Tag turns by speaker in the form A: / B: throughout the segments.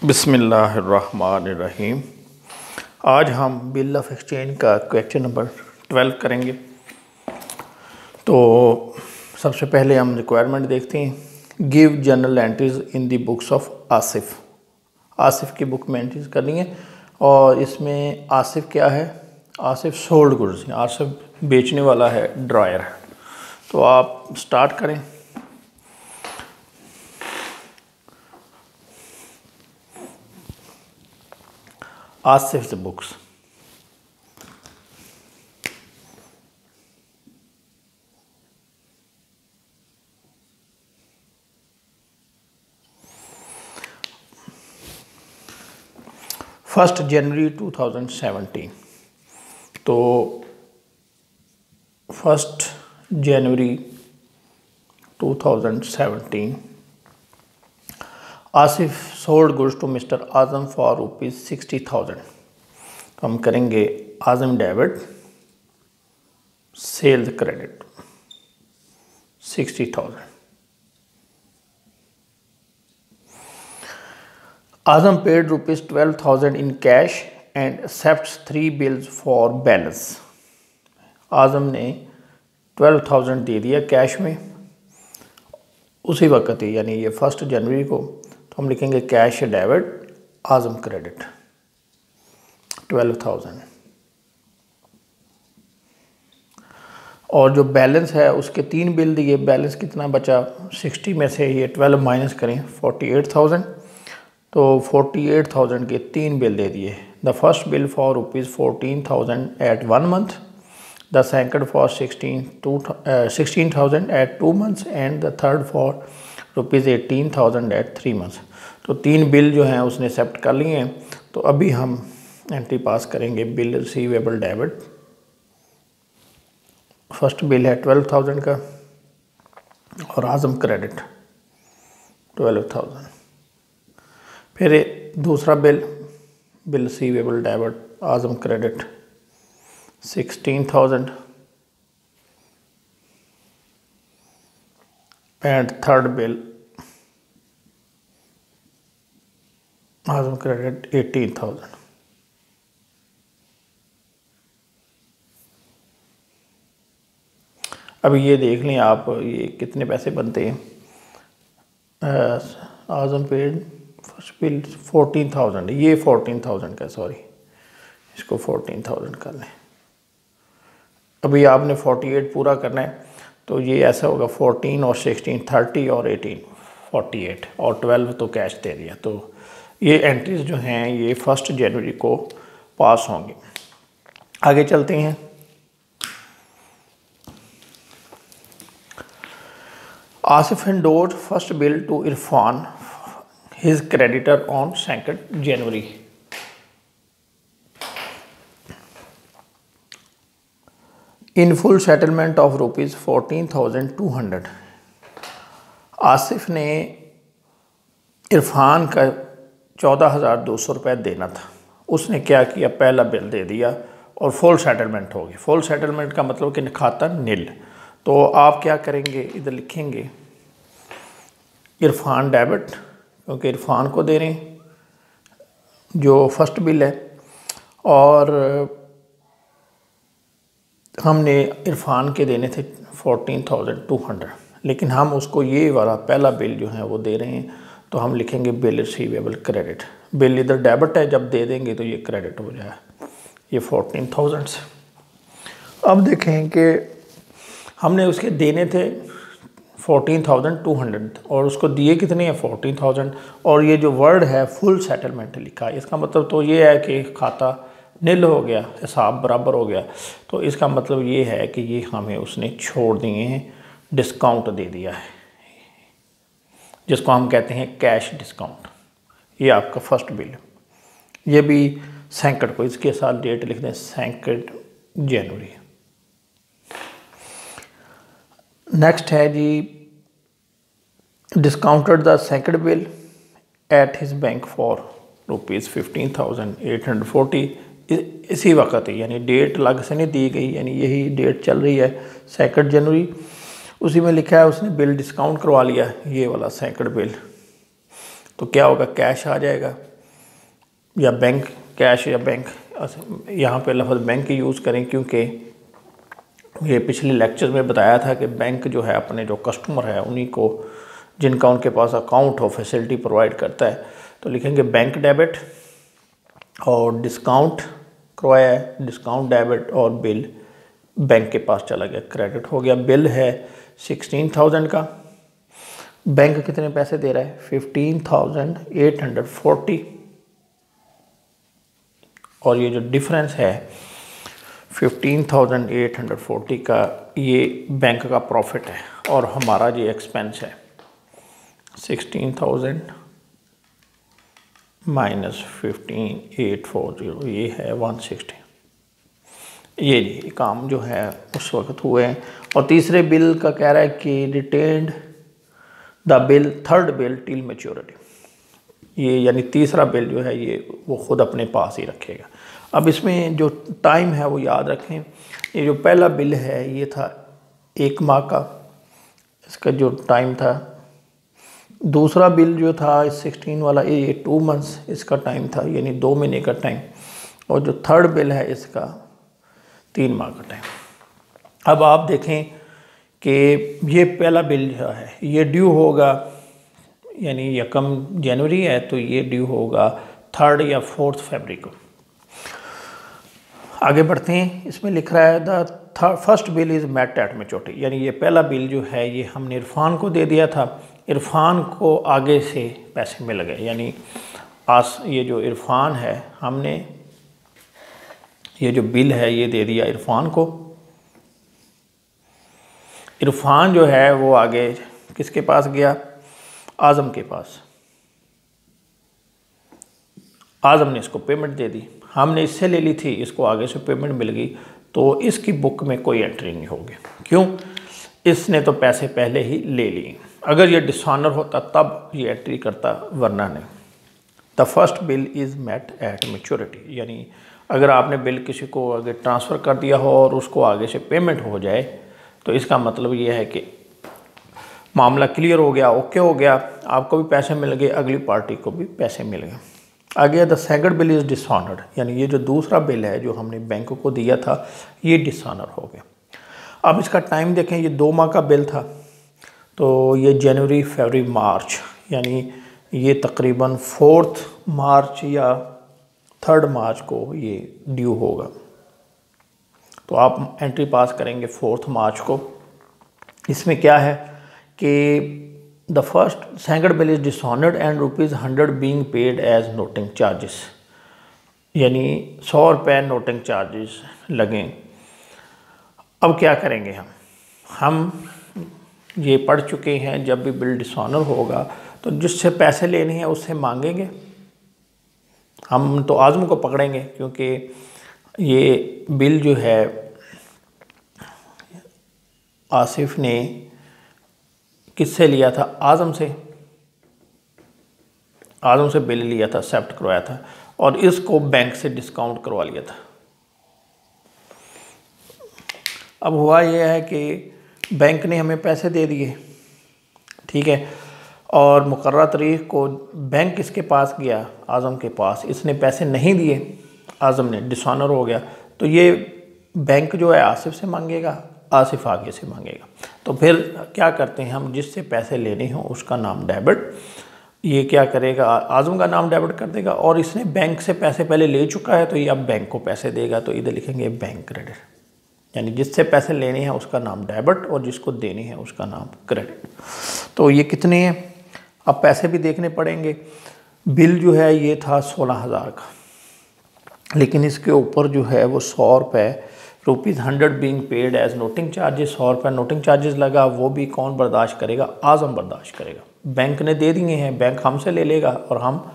A: बिस्मिल्लाहिर्रहमानिर्रहीम। आज हम बिल ऑफ एक्सचेंज का क्वेश्चन नंबर 12 करेंगे। तो सबसे पहले हम रिक्वायरमेंट देखते हैं। Give general entries in the books of Asif. Asif की बुक में एंट्रीज करनी है और इसमें आसिफ क्या है? आसिफ सोल्ड गुड्स, आसिफ बेचने वाला है, ड्रायर है। तो आप स्टार्ट करें। आसिफ बुक्स। First January 2017। तो 1 January 2017 Asif sold goods to mister Azam for ₹60,000। तो हम करेंगे Azam debit, sales credit 60,000। Azam paid ₹12,000 in cash and accepts 3 bills for balance. Azam ने 12,000 दे दिया कैश में उसी वक्त ही, यानी ये 1 जनवरी को। तो हम लिखेंगे कैश डेबिट, आज़म क्रेडिट 12,000। और जो बैलेंस है उसके 3 बिल दिए, बैलेंस कितना बचा? 60 में से ये 12 माइनस करें 48,000। तो 48,000 के 3 बिल दे दिए। The first bill for ₹14,000 at 1 month, the second for 16,000 at 2 months and the third for ₹18,000 at 3 months. तो 3 बिल जो हैं उसने एक्सेप्ट कर लिए हैं। तो अभी हम एंट्री पास करेंगे bill receivable debit. First bill है 12,000 का और आज़म क्रेडिट 12,000। फिर दूसरा bill receivable debit, Azam credit 16,000 and third bill Azam credit 18,000। अभी ये देख लें आप, ये कितने पैसे बनते हैं। आज़म पेड फर्स्ट बिल 14,000, ये 14,000 का, सॉरी, इसको 14,000 कर लें। अभी आपने 48 पूरा करना है। तो ये ऐसा होगा 14 और 16 30 और 18 48 और 12 तो कैश दे दिया। तो ये एंट्रीज जो हैं ये 1 जनवरी को पास होंगी। आगे चलते हैं। Asif endorsed first bill to Irfan his creditor on 2 January. In full settlement of ₹14,200। Asif ने इरफान का 14,200 रुपये देना था। उसने क्या किया? पहला बिल दे दिया और फुल सेटलमेंट हो गई। फुल सेटलमेंट का मतलब कि खाता नील। तो आप क्या करेंगे? इधर लिखेंगे इरफान डेबिट, क्योंकि इरफान को दे रहे हैं जो फर्स्ट बिल है। और हमने इरफान के देने थे 14,200, लेकिन हम उसको ये वाला पहला बिल जो है वो दे रहे हैं। तो हम लिखेंगे बिल रिसीवेबल क्रेडिट। बिल इधर डेबिट है, जब दे देंगे तो ये क्रेडिट हो जाए, ये 14,000 से। अब देखें कि हमने उसके देने थे 14,200 और उसको दिए कितने हैं? 14,000। और ये जो वर्ड है फुल सेटलमेंट लिखा है, इसका मतलब तो ये है कि खाता नील हो गया, हिसाब बराबर हो गया। तो इसका मतलब ये है कि ये हमें उसने छोड़ दिए हैं, डिस्काउंट दे दिया है, जिसको हम कहते हैं कैश डिस्काउंट। ये आपका फर्स्ट बिल। ये भी 2 को, इसके साथ डेट लिख दें 2 जनवरी। नेक्स्ट है जी, discounted the second bill at his bank for ₹15,840। इसी वक्त ही, यानी डेट अलग से नहीं दी गई, यानी यही डेट चल रही है 2 जनवरी। उसी में लिखा है उसने बिल डिस्काउंट करवा लिया, ये वाला 2 बिल। तो क्या होगा? कैश आ जाएगा या बैंक कैश या बैंक, यहाँ पे लफ्ज़ बैंक यूज़ करें क्योंकि ये पिछले लेक्चर में बताया था कि बैंक जो है अपने जो कस्टमर है उन्हीं को, जिनका उनके पास अकाउंट हो, फैसिलिटी प्रोवाइड करता है। तो लिखेंगे बैंक डेबिट और डिस्काउंट करवाया है, डिस्काउंट डेबिट और बिल बैंक के पास चला गया, क्रेडिट हो गया। बिल है 16,000 का, बैंक कितने पैसे दे रहा है 15,840, और ये जो डिफरेंस है 15,840 का ये बैंक का प्रॉफिट है और हमारा ये एक्सपेंस है 16,000 माइनस 15,840, ये है 160। ये जी काम जो है उस वक्त हुए हैं। और तीसरे बिल का कह रहा है कि retained the bill third bill till maturity, ये यानी तीसरा बिल जो है ये वो ख़ुद अपने पास ही रखेगा। अब इसमें जो टाइम है वो याद रखें, ये जो पहला बिल है ये था 1 माह का, इसका जो टाइम था। दूसरा बिल जो था 16 वाला ये 2 मंथ्स इसका टाइम था, यानी 2 महीने का टाइम। और जो थर्ड बिल है इसका 3 माह का टाइम। अब आप देखें कि ये पहला बिल जो है ये ड्यू होगा, यानी यकम जनवरी है तो ये ड्यू होगा 3rd या 4th फरवरी को। आगे बढ़ते हैं, इसमें लिख रहा है the first bill is met at maturity, यानी ये पहला बिल जो है ये हमने इरफान को दे दिया था, इरफान को आगे से पैसे मिल गए, यानी ये जो इरफान है हमने ये जो बिल है ये दे दिया इरफान को। इरफान जो है वो आगे किसके पास गया, आज़म के पास। आज़म ने इसको पेमेंट दे दी, हमने इससे ले ली थी, इसको आगे से पेमेंट मिल गई, तो इसकी बुक में कोई एंट्री नहीं होगी। क्यों, इसने तो पैसे पहले ही ले लिए। अगर ये डिसऑनर होता तब ये एंट्री करता, वरना नहीं। The first bill is met at maturity, यानी अगर आपने बिल किसी को अगर ट्रांसफ़र कर दिया हो और उसको आगे से पेमेंट हो जाए तो इसका मतलब ये है कि मामला क्लियर हो गया, ओके हो गया, आपको भी पैसे मिल गए, अगली पार्टी को भी पैसे मिल गए। आगे the second bill is dishonoured, यानी ये जो दूसरा बिल है जो हमने बैंक को दिया था ये डिसऑनर हो गया। अब इसका टाइम देखें, ये 2 माह का बिल था, तो ये जनवरी फरवरी मार्च, यानी ये तकरीबन 4th मार्च या 3rd मार्च को ये ड्यू होगा। तो आप एंट्री पास करेंगे 4th मार्च को। इसमें क्या है कि the first second bill is dishonoured and ₹100 being paid as noting charges, यानी 100 रुपये नोटिंग चार्जेस लगें। अब क्या करेंगे हम ये पढ़ चुके हैं, जब भी बिल डिसऑनर होगा तो जिससे पैसे लेने हैं उससे मांगेंगे। हम तो आज़म को पकड़ेंगे क्योंकि ये बिल जो है आसिफ ने किससे लिया था, आज़म से। आज़म से बिल लिया था, एक्सेप्ट करवाया था, और इसको बैंक से डिस्काउंट करवा लिया था। अब हुआ यह है कि बैंक ने हमें पैसे दे दिए, ठीक है, और मुकर्रर तारीख को बैंक किसके पास गया, आज़म के पास। इसने पैसे नहीं दिए, आज़म ने, डिसऑनर हो गया, तो ये बैंक जो है आसिफ से मांगेगा, आसिफ आगे से मांगेगा। तो फिर क्या करते हैं हम, जिससे पैसे लेने हों उसका नाम डेबिट, ये क्या करेगा, आज़म का नाम डेबिट कर देगा, और इसने बैंक से पैसे पहले ले चुका है तो ये अब बैंक को पैसे देगा, तो इधर लिखेंगे बैंक क्रेडिट, यानी जिससे पैसे लेने हैं उसका नाम डेबिट और जिसको देने हैं उसका नाम क्रेडिट। तो ये कितने हैं, अब पैसे भी देखने पड़ेंगे। बिल जो है ये था 16,000 का, लेकिन इसके ऊपर जो है वो 100 रुपये ₹100 being paid as noting charges, 100 रुपये नोटिंग चार्जेस लगा, वो भी कौन बर्दाश्त करेगा, आज़म बर्दाश्त करेगा। बैंक ने दे दिए हैं, बैंक हमसे ले लेगा और हम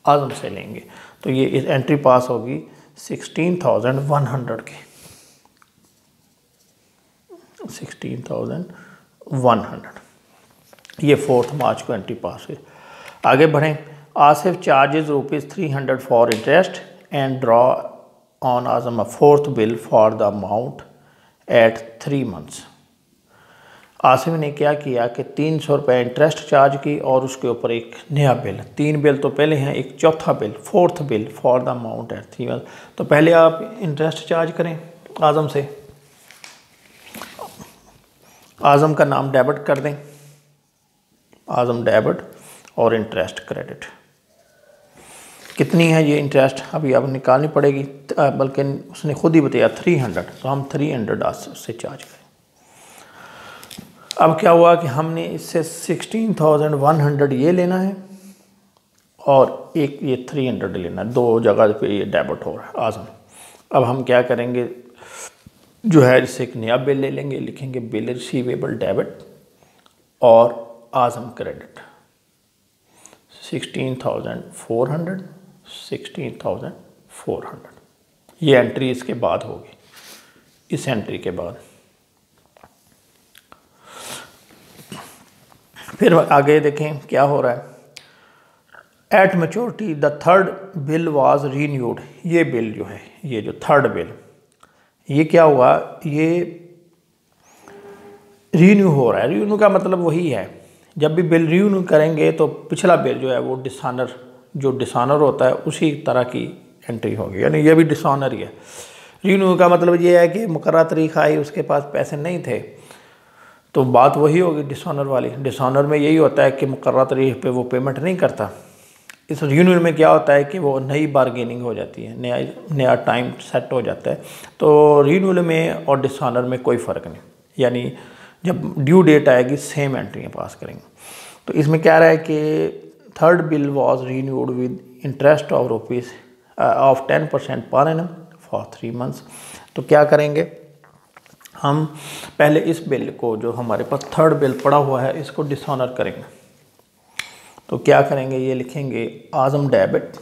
A: आज़म से लेंगे, तो ये इस एंट्री पास होगी 16,100 की, 16,100। ये 4th मार्च को एंट्री पास हुई। आगे बढ़ें, Asif charges ₹300 for interest and draw on Azam a 4th bill for the amount at 3 months। Asif ने क्या किया कि 300 रुपये इंटरेस्ट चार्ज की और उसके ऊपर एक नया बिल, 3 बिल तो पहले हैं, एक चौथा bill, fourth bill for the amount at 3। तो पहले आप इंटरेस्ट चार्ज करें आज़म से, आज़म का नाम डेबिट कर दें, आज़म डेबिट और इंटरेस्ट क्रेडिट। कितनी है ये इंटरेस्ट अभी अब निकालनी पड़ेगी, बल्कि उसने खुद ही बताया 300, तो हम 300 से चार्ज करें। अब क्या हुआ कि हमने इससे 16,100 ये लेना है और एक ये 300 लेना है, 2 जगह पे ये डेबिट हो रहा है आज़म। अब हम क्या करेंगे, जो है इससे एक नया बिल ले लेंगे, लिखेंगे बिल रिसीवेबल डेबिट और आज़म क्रेडिट 16,400, 16,400। ये एंट्री इसके बाद होगी, इस एंट्री के बाद। फिर आगे देखें क्या हो रहा है। At maturity the third bill was renewed. ये बिल जो है, ये जो थर्ड बिल, ये क्या हुआ, ये रीन्यू हो रहा है। रीन्यू का मतलब वही है, जब भी बिल रीन्यू करेंगे तो पिछला बिल जो है वो डिसऑनर, जो डिसऑनर होता है उसी तरह की एंट्री होगी, यानी ये भी डिसऑनर ही है। रीन्यू का मतलब ये है कि मुकर्रर तारीख आई, उसके पास पैसे नहीं थे, तो बात वही होगी डिसऑनर वाली। डिसऑनर में यही होता है कि मुकर्रर तारीख पे वो पेमेंट नहीं करता। इस रीन्यूअल में क्या होता है कि वो नई बारगेनिंग हो जाती है, नया टाइम सेट हो जाता है। तो रीन्यूअल में और डिसऑनर में कोई फ़र्क नहीं, यानी जब ड्यू डेट आएगी सेम एंट्रियाँ पास करेंगे। तो इसमें क्या रहा है कि third bill was renewed with interest of rupees of 10% per annum for 3 months. तो क्या करेंगे हम, पहले इस बिल को, जो हमारे पास थर्ड बिल पड़ा हुआ है, इसको डिसऑनर करेंगे। तो क्या करेंगे, ये लिखेंगे आज़म डेबिट,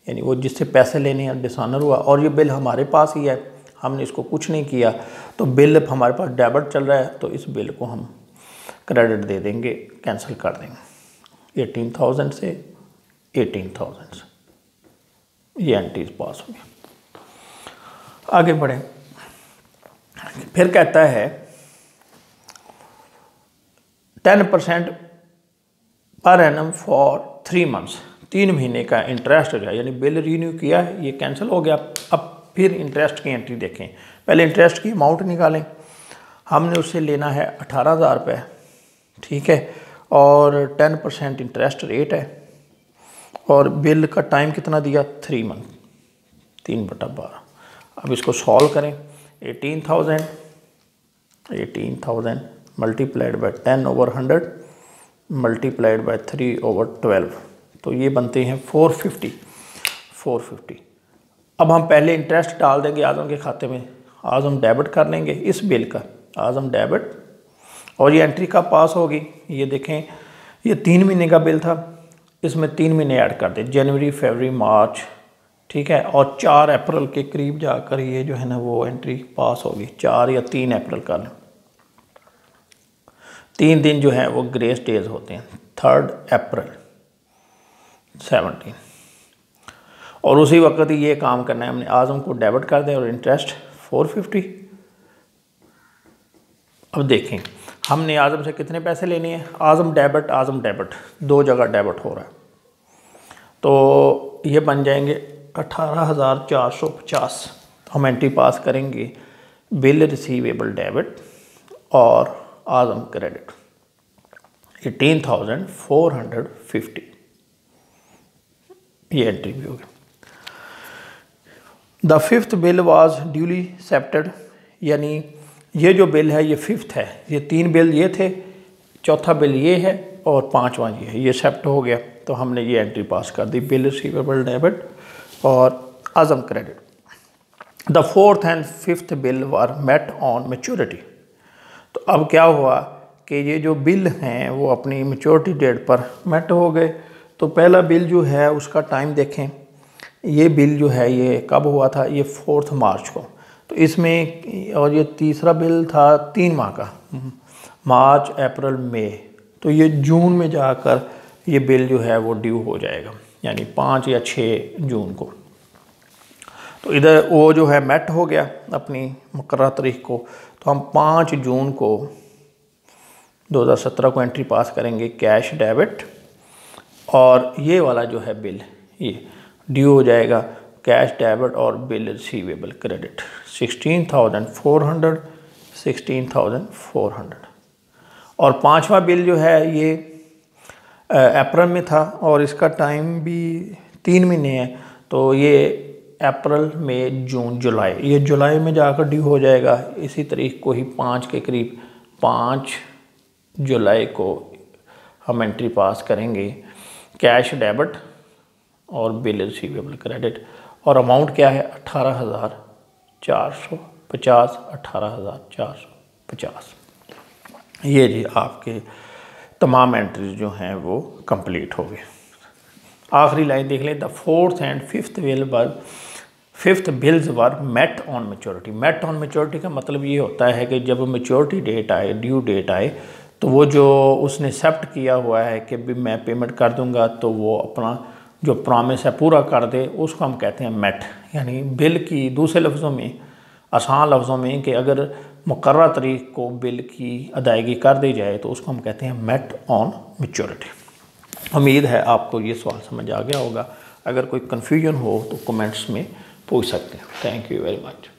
A: यानी वो जिससे पैसे लेने हैं डिसऑनर हुआ, और ये बिल हमारे पास ही है, हमने इसको कुछ नहीं किया, तो बिल हमारे पास डेबिट चल रहा है, तो इस बिल को हम क्रेडिट दे देंगे, कैंसिल कर देंगे 18,000 से 18,000 से। ये एंट्रीज पास हो गया। आगे बढ़ें। फिर कहता है 10% पर एनम फॉर 3 मंथ्स, 3 महीने का इंटरेस्ट जो है, यानी बिल रीन्यू किया है, ये कैंसिल हो गया। अब फिर इंटरेस्ट की एंट्री देखें। पहले इंटरेस्ट की अमाउंट निकालें। हमने उससे लेना है 18,000 रुपये, ठीक है, और 10% इंटरेस्ट रेट है, और बिल का टाइम कितना दिया, 3 मंथ, 3/12। अब इसको सॉल्व करें। 18,000 मल्टीप्लाइड बाई 10/100 मल्टीप्लाइड बाई 3/12, तो ये बनते हैं 450। अब हम पहले इंटरेस्ट डाल देंगे आज़म के खाते में, आज़म डेबिट कर लेंगे इस बिल का, आज़म डेबिट, और ये एंट्री कब पास होगी, ये देखें, ये 3 महीने का बिल था, इसमें 3 महीने ऐड कर दें, जनवरी, फरवरी, मार्च, ठीक है, और 4 अप्रैल के करीब जाकर ये जो है ना वो एंट्री पास होगी, 4 या 3 अप्रैल का। 3 दिन जो है वो ग्रेस डेज होते हैं, 3 अप्रैल 17, और उसी वक्त ही ये काम करना है हमने, आज़म को डेबिट कर दें और इंटरेस्ट 450। अब देखें हमने आज़म से कितने पैसे लेने हैं, आज़म डेबिट 2 जगह डेबिट हो रहा है, तो ये बन जाएंगे 18,450। हम एंट्री पास करेंगे बिल रिसीवेबल डेबिट और आज़म क्रेडिट 18,450, ये एंट्री भी होगी। The 5th bill was duly accepted, यानी ये जो बिल है ये 5th है, ये 3 बिल ये थे, चौथा बिल ये है और 5वां ये है, ये एक्सेप्ट हो गया, तो हमने ये एंट्री पास कर दी, बिल रिसीवेबल डेबिट और Azam credit. The 4th and 5th bill were met on maturity. तो अब क्या हुआ कि ये जो बिल हैं वो अपनी मैच्योरिटी डेट पर मेट हो गए। तो पहला बिल जो है उसका टाइम देखें, ये बिल जो है ये कब हुआ था, ये 4 मार्च को, तो इसमें, और ये तीसरा बिल था 3 माह का, मार्च, अप्रैल, मई, तो ये जून में जाकर ये बिल जो है वो ड्यू हो जाएगा, यानी 5 या 6 जून को। तो इधर वो जो है मेट हो गया अपनी मुकर्रर तारीख को, तो हम 5 जून को 2017 को एंट्री पास करेंगे कैश डेबिट, और ये वाला जो है बिल ये ड्यू हो जाएगा कैश डेबिट और बिल रिसीवेबल क्रेडिट 16,400 16,400। और पांचवा बिल जो है ये अप्रैल में था और इसका टाइम भी 3 महीने है, तो ये अप्रैल मई जून जुलाई, ये जुलाई में जाकर ड्यू हो जाएगा। इसी तारीख को ही 5 के करीब 5 जुलाई को हम एंट्री पास करेंगे कैश डेबिट और बिल रिसीवेबल क्रेडिट, और अमाउंट क्या है 18,450 18,450। ये जी आपके तमाम एंट्रीज जो हैं वो कंप्लीट हो गए। आखिरी लाइन देख लें, the fourth and fifth bills were met on maturity. Met on maturity का मतलब ये होता है कि जब मैच्योरिटी डेट आए, ड्यू डेट आए, तो वो जो उसने एक्सेप्ट किया हुआ है कि भी मैं पेमेंट कर दूंगा, तो वो अपना जो प्रॉमिस है पूरा कर दे, उसको हम कहते हैं मेट। यानी बिल की दूसरे लफ्ज़ों में, आसान लफ्ज़ों में, कि अगर मुकर्रर तारीख को बिल की अदायगी कर दी जाए तो उसको हम कहते हैं मेट ऑन मैच्योरिटी। उम्मीद है आपको ये सवाल समझ आ गया होगा। अगर कोई कन्फ्यूजन हो तो कमेंट्स में पूछ सकते हैं। Thank you very much.